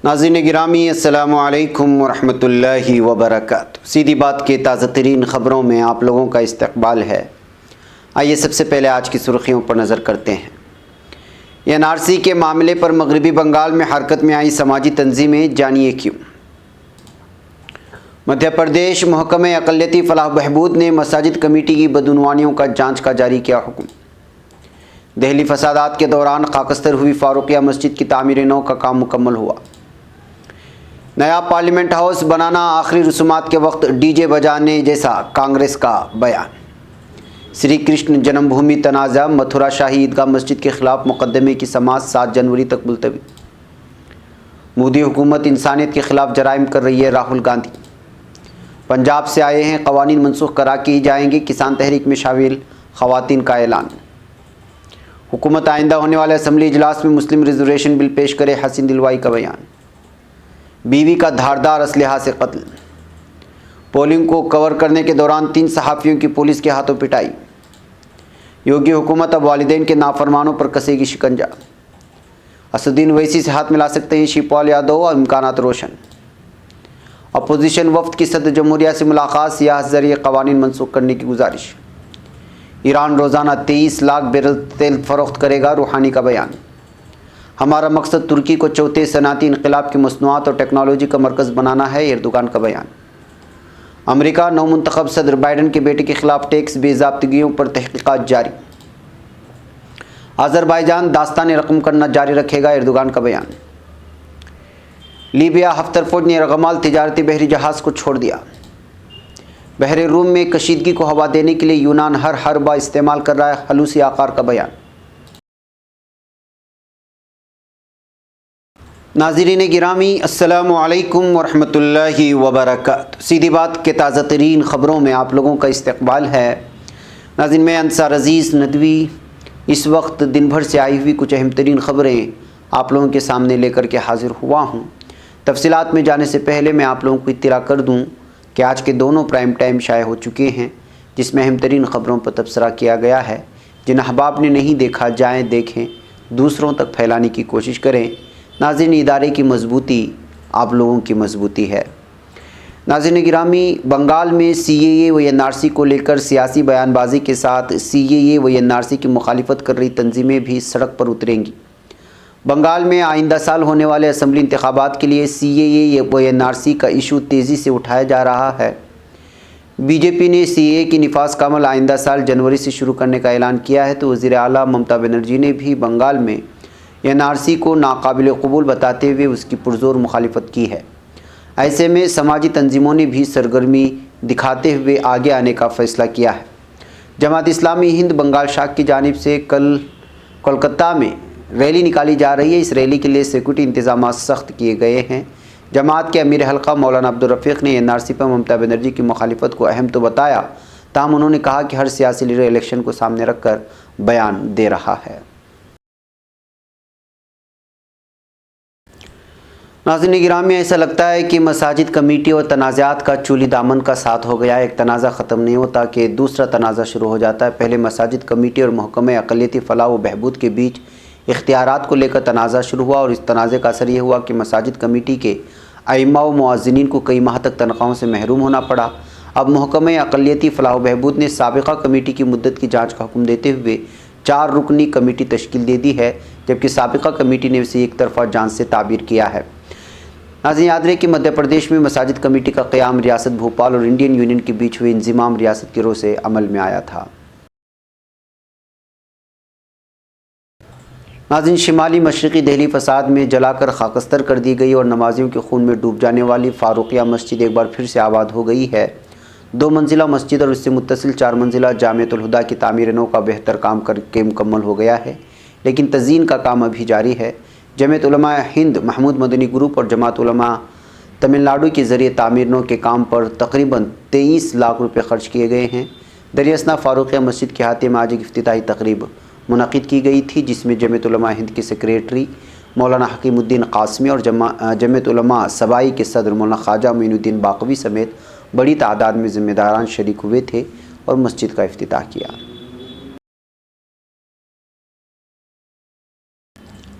ناظرین گرامی السلام علیکم ورحمۃ اللہ وبرکاتہ۔ سیدھی بات کے تازہ ترین خبروں میں آپ لوگوں کا استقبال ہے۔ آئیے سب سے پہلے آج کی سرخیوں پر نظر کرتے ہیں۔ این آر سی کے معاملے پر مغربی بنگال میں حرکت میں آئی سماجی تنظیمیں، جانیے کیوں۔ مدھیہ پردیش محکمہ اقلیتی فلاح و بہبود نے مساجد کمیٹی کی بدعنوانیوں کا جانچ کا جاری کیا حکم۔ دہلی فسادات کے دوران خاکستر ہوئی فاروقیہ مسجد کی تعمیر نو کا کام مکمل ہوا۔ نیا پارلیمنٹ ہاؤس بنانا آخری رسومات کے وقت ڈی جے بجانے جیسا، کانگریس کا بیان۔ سری کرشن جنم بھومی تنازع، متھرا شاہی عیدگاہ مسجد کے خلاف مقدمے کی سماعت 7 جنوری تک ملتوی۔ مودی حکومت انسانیت کے خلاف جرائم کر رہی ہے، راہل گاندھی۔ پنجاب سے آئے ہیں، قوانین منسوخ کرا کے ہی جائیں گے، کسان تحریک میں شامل خواتین کا اعلان۔ حکومت آئندہ ہونے والے اسمبلی اجلاس میں مسلم ریزرویشن بل پیش کرے، حسین دلوائی کا بیان۔ بیوی کا دھاردار اسلحہ سے قتل۔ پولنگ کو کور کرنے کے دوران 3 صحافیوں کی پولیس کے ہاتھوں پٹائی۔ یوگی حکومت اب والدین کے نافرمانوں پر کسے گی شکنجہ۔ اسدالدین اویسی سے ہاتھ ملا سکتے ہیں شیو پال یادو، امکانات روشن۔ اپوزیشن وفد کی صدر جمہوریہ سے ملاقات، سیاحت ذریعے قوانین منسوخ کرنے کی گزارش۔ ایران روزانہ 23 لاکھ بیرل تیل فروخت کرے گا، روحانی کا بیان۔ ہمارا مقصد ترکی کو چوتھے صنعتی انقلاب کی مصنوعات اور ٹیکنالوجی کا مرکز بنانا ہے، ایردوغان کا بیان۔ امریکہ نو منتخب صدر بائیڈن کے بیٹے کے خلاف ٹیکس بے ضابطگیوں پر تحقیقات جاری۔ آذربائیجان داستان رقم کرنا جاری رکھے گا، ایردوغان کا بیان۔ لیبیا ہفتر فوج نے یرغمال تجارتی بحری جہاز کو چھوڑ دیا۔ بحر روم میں کشیدگی کو ہوا دینے کے لیے یونان ہر حربہ استعمال کر رہا ہے، حلوسی آقار کا بیان۔ ناظرین گرامی السلام علیکم ورحمۃ اللہ وبرکاتہ۔ سیدھی بات کے تازہ ترین خبروں میں آپ لوگوں کا استقبال ہے۔ ناظرین، میں انصار عزیز ندوی اس وقت دن بھر سے آئی ہوئی کچھ اہم ترین خبریں آپ لوگوں کے سامنے لے کر کے حاضر ہوا ہوں۔ تفصیلات میں جانے سے پہلے میں آپ لوگوں کو اطلاع کر دوں کہ آج کے دونوں پرائم ٹائم شائع ہو چکے ہیں، جس میں اہم ترین خبروں پر تبصرہ کیا گیا ہے۔ جن احباب نے نہیں دیکھا، جائیں دیکھیں، دوسروں تک پھیلانے کی کوشش کریں۔ ناظرین، ادارے کی مضبوطی آپ لوگوں کی مضبوطی ہے۔ ناظرین گرامی، بنگال میں سی اے اے و این آر سی کو لے کر سیاسی بیان بازی کے ساتھ سی اے اے و این آر سی کی مخالفت کر رہی تنظیمیں بھی سڑک پر اتریں گی۔ بنگال میں آئندہ سال ہونے والے اسمبلی انتخابات کے لیے سی اے اے و این آر سی کا ایشو تیزی سے اٹھایا جا رہا ہے۔ بی جے پی نے سی اے اے کی نفاذ کا عمل آئندہ سال جنوری سے شروع کرنے کا اعلان کیا ہے، تو وزیر اعلیٰ ممتا بنرجی نے بھی بنگال میں این آر سی کو ناقابل قبول بتاتے ہوئے اس کی پرزور مخالفت کی ہے۔ ایسے میں سماجی تنظیموں نے بھی سرگرمی دکھاتے ہوئے آگے آنے کا فیصلہ کیا ہے۔ جماعت اسلامی ہند بنگال شاخ کی جانب سے کل کولکتہ میں ریلی نکالی جا رہی ہے۔ اس ریلی کے لیے سیکورٹی انتظامات سخت کیے گئے ہیں۔ جماعت کے امیر حلقہ مولانا عبدالرفیق نے این آر سی پر ممتا بنرجی کی مخالفت کو اہم تو بتایا، تاہم انہوں نے کہا کہ ہر سیاسی لیڈر الیکشن کو سامنے رکھ کر بیان دے رہا ہے۔ ناظرین گرامی، ایسا لگتا ہے کہ مساجد کمیٹی اور تنازعات کا چولی دامن کا ساتھ ہو گیا ہے۔ ایک تنازع ختم نہیں ہوتا کہ دوسرا تنازع شروع ہو جاتا ہے۔ پہلے مساجد کمیٹی اور محکمہ اقلیتی فلاح و بہبود کے بیچ اختیارات کو لے کر تنازع شروع ہوا، اور اس تنازع کا اثر یہ ہوا کہ مساجد کمیٹی کے ائمہ و مؤذنین کو کئی ماہ تک تنخواہوں سے محروم ہونا پڑا۔ اب محکمہ اقلیتی فلاح و بہبود نے سابقہ کمیٹی کی مدت کی جانچ کا حکم دیتے ہوئے 4 رکنی کمیٹی تشکیل دے دی ہے، جبکہ سابقہ کمیٹی نے اسے ایک طرفہ جانچ سے تعبیر کیا ہے۔ ناظرین، یاد رہے کہ مدھیہ پردیش میں مساجد کمیٹی کا قیام ریاست بھوپال اور انڈین یونین کے بیچ ہوئے انضمام ریاست کی روح سے عمل میں آیا تھا۔ ناظرین، شمالی مشرقی دہلی فساد میں جلا کر خاکستر کر دی گئی اور نمازیوں کے خون میں ڈوب جانے والی فاروقیہ مسجد ایک بار پھر سے آباد ہو گئی ہے۔ 2 منزلہ مسجد اور اس سے متصل 4 منزلہ جامعۃ الہدیٰ کی تعمیر نو کا بہتر کام کر کے مکمل ہو گیا ہے، لیکن تزئین کا کام ابھی جاری ہے۔ جمعیت علماء ہند محمود مدنی گروپ اور جماعت علماء تمل ناڈو کے ذریعے تعمیر نو کے کام پر تقریباً 23 لاکھ روپے خرچ کیے گئے ہیں۔ دریں اثنا فاروقیہ مسجد کے احاطے میں آج ایک افتتاحی تقریب منعقد کی گئی تھی، جس میں جمعیت علماء ہند کے سیکریٹری مولانا حکیم الدین قاسمی اور جمعیت علماء سبائی کے صدر مولانا خواجہ معین الدین باقوی سمیت بڑی تعداد میں ذمہ داران شریک ہوئے تھے اور مسجد کا افتتاح کیا۔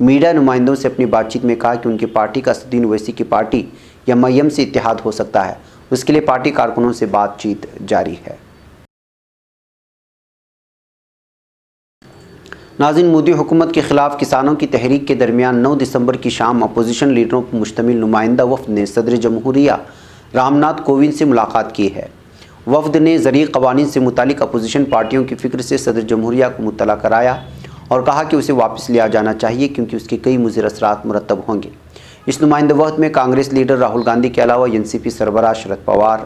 میڈیا نمائندوں سے اپنی بات چیت میں کہا کہ ان کی پارٹی کا اسدالدین اویسی کی پارٹی یا میم سے اتحاد ہو سکتا ہے، اس کے لیے پارٹی کارکنوں سے بات چیت جاری ہے۔ ناظرین، مودی حکومت کے خلاف کسانوں کی تحریک کے درمیان 9 دسمبر کی شام اپوزیشن لیڈروں پر مشتمل نمائندہ وفد نے صدر جمہوریہ رام ناتھ کووند سے ملاقات کی ہے۔ وفد نے زرعی قوانین سے متعلق اپوزیشن پارٹیوں کی فکر سے صدر جمہوریہ کو مطلع کرایا اور کہا کہ اسے واپس لیا جانا چاہیے کیونکہ اس کے کئی مضر اثرات مرتب ہوں گے۔ اس نمائندہ وفد میں کانگریس لیڈر راہل گاندھی کے علاوہ NCP سربراہ Sharad Pawar,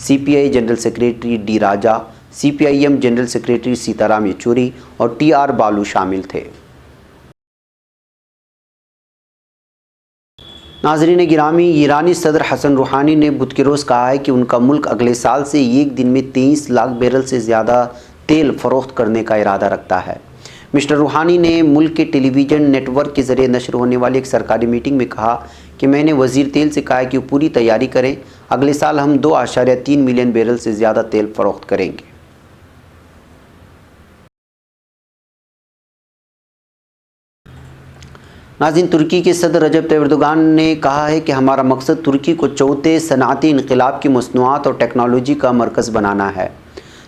CPI general secretary D Raja, CPIM general secretary Sita Ram Yechury اور TR بالو شامل تھے۔ ناظرین گرامی، ایرانی صدر حسن روحانی نے بدھ کے روز کہا ہے کہ ان کا ملک اگلے سال سے ایک دن میں 23 لاکھ بیرل سے زیادہ تیل فروخت کرنے کا ارادہ رکھتا ہے۔ مسٹر روحانی نے ملک کے ٹیلی ویژن نیٹ ورک کے ذریعے نشر ہونے والی ایک سرکاری میٹنگ میں کہا کہ میں نے وزیر تیل سے کہا کہ وہ پوری تیاری کریں، اگلے سال ہم 2.3 ملین بیرل سے زیادہ تیل فروخت کریں گے۔ ناظرین، ترکی کے صدر رجب طیب ایردوغان نے کہا ہے کہ ہمارا مقصد ترکی کو چوتھے صنعتی انقلاب کی مصنوعات اور ٹیکنالوجی کا مرکز بنانا ہے۔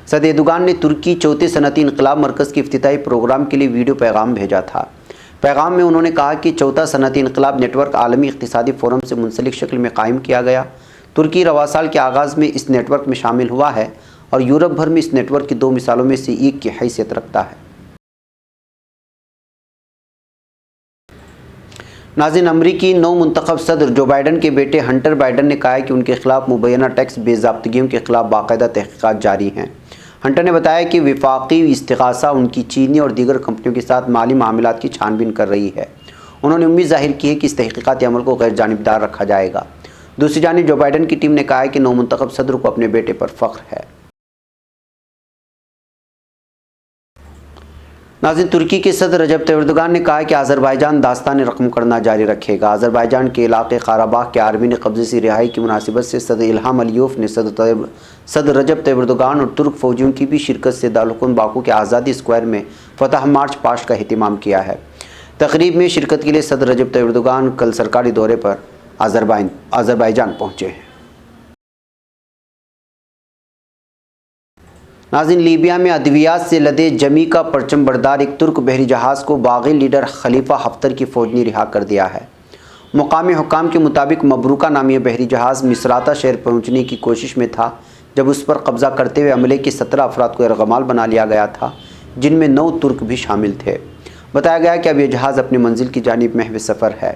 صدر ایردوغان نے ترکی چوتھے صنعتی انقلاب مرکز کے افتتاحی پروگرام کے لیے ویڈیو پیغام بھیجا تھا۔ پیغام میں انہوں نے کہا کہ چوتھا صنعتی انقلاب نیٹ ورک عالمی اقتصادی فورم سے منسلک شکل میں قائم کیا گیا۔ ترکی رواں سال کے آغاز میں اس نیٹ ورک میں شامل ہوا ہے اور یورپ بھر میں اس نیٹ ورک کی 2 مثالوں میں سے ایک کی حیثیت رکھتا ہے۔ ناظرین، امریکی نو منتخب صدر جو بائیڈن کے بیٹے ہنٹر بائیڈن نے کہا ہے کہ ان کے خلاف مبینہ ٹیکس بے ضابطگیوں کے خلاف باقاعدہ تحقیقات جاری ہیں۔ ہنٹر نے بتایا کہ وفاقی استغاثہ ان کی چینی اور دیگر کمپنیوں کے ساتھ مالی معاملات کی چھان بین کر رہی ہے۔ انہوں نے امید ظاہر کی ہے کہ اس تحقیقاتی عمل کو غیر جانبدار رکھا جائے گا۔ دوسری جانب جو بائیڈن کی ٹیم نے کہا ہے کہ نو منتخب صدر کو اپنے بیٹے پر فخر ہے۔ ناظرین، ترکی کے صدر رجب طیب ایردوغان نے کہا کہ آذربائیجان داستان رقم کرنا جاری رکھے گا۔ آذربائیجان کے علاقے قاراباغ کے آرمینی قبضے سے رہائی کی مناسبت سے صدر الہام علیوف نے صدر رجب طیب ایردوغان اور ترک فوجیوں کی بھی شرکت سے دارالحکومت باکو کے آزادی اسکوائر میں فتح مارچ پاسٹ کا اہتمام کیا ہے۔ تقریب میں شرکت کے لیے صدر رجب طیب ایردوغان کل سرکاری دورے پر آذربائیجان پہنچے ہیں۔ ناظرین، لیبیا میں ادویات سے لدے جمی کا پرچم بردار ایک ترک بحری جہاز کو باغی لیڈر خلیفہ حفتر کی فوج نے رہا کر دیا ہے۔ مقامی حکام کے مطابق مبروکہ نامی بحری جہاز مصراتہ شہر پہنچنے کی کوشش میں تھا جب اس پر قبضہ کرتے ہوئے عملے کے 17 افراد کو یرغمال بنا لیا گیا تھا، جن میں 9 ترک بھی شامل تھے۔ بتایا گیا کہ اب یہ جہاز اپنی منزل کی جانب محو سفر ہے۔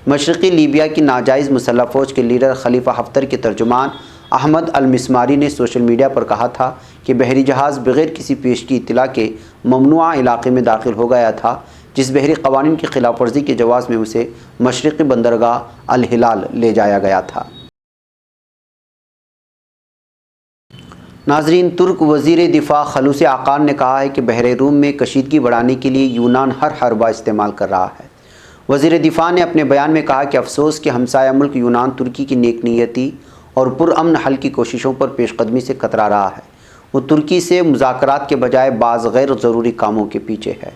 مشرقی لیبیا کی ناجائز مسلح فوج کے لیڈر خلیفہ حفتر کے ترجمان احمد المسماری نے سوشل میڈیا پر کہا تھا کہ بحری جہاز بغیر کسی پیشگی اطلاع کے ممنوعہ علاقے میں داخل ہو گیا تھا، جس بحری قوانین کی خلاف ورزی کے جواز میں اسے مشرقی بندرگاہ الہلال لے جایا گیا تھا۔ ناظرین، ترک وزیر دفاع خلوص آقان نے کہا ہے کہ بحر روم میں کشیدگی بڑھانے کے لیے یونان ہر حربہ استعمال کر رہا ہے۔ وزیر دفاع نے اپنے بیان میں کہا کہ افسوس کہ ہمسایہ ملک یونان ترکی کی نیک نیتی اور پرامن حل کی کوششوں پر پیش قدمی سے کترا رہا ہے۔ وہ ترکی سے مذاکرات کے بجائے بعض غیر ضروری کاموں کے پیچھے ہے۔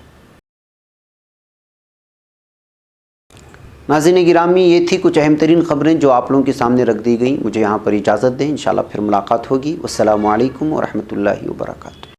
ناظرین گرامی، یہ تھی کچھ اہم ترین خبریں جو آپ لوگوں کے سامنے رکھ دی گئیں۔ مجھے یہاں پر اجازت دیں، انشاءاللہ پھر ملاقات ہوگی۔ والسلام علیکم ورحمۃ اللہ وبرکاتہ۔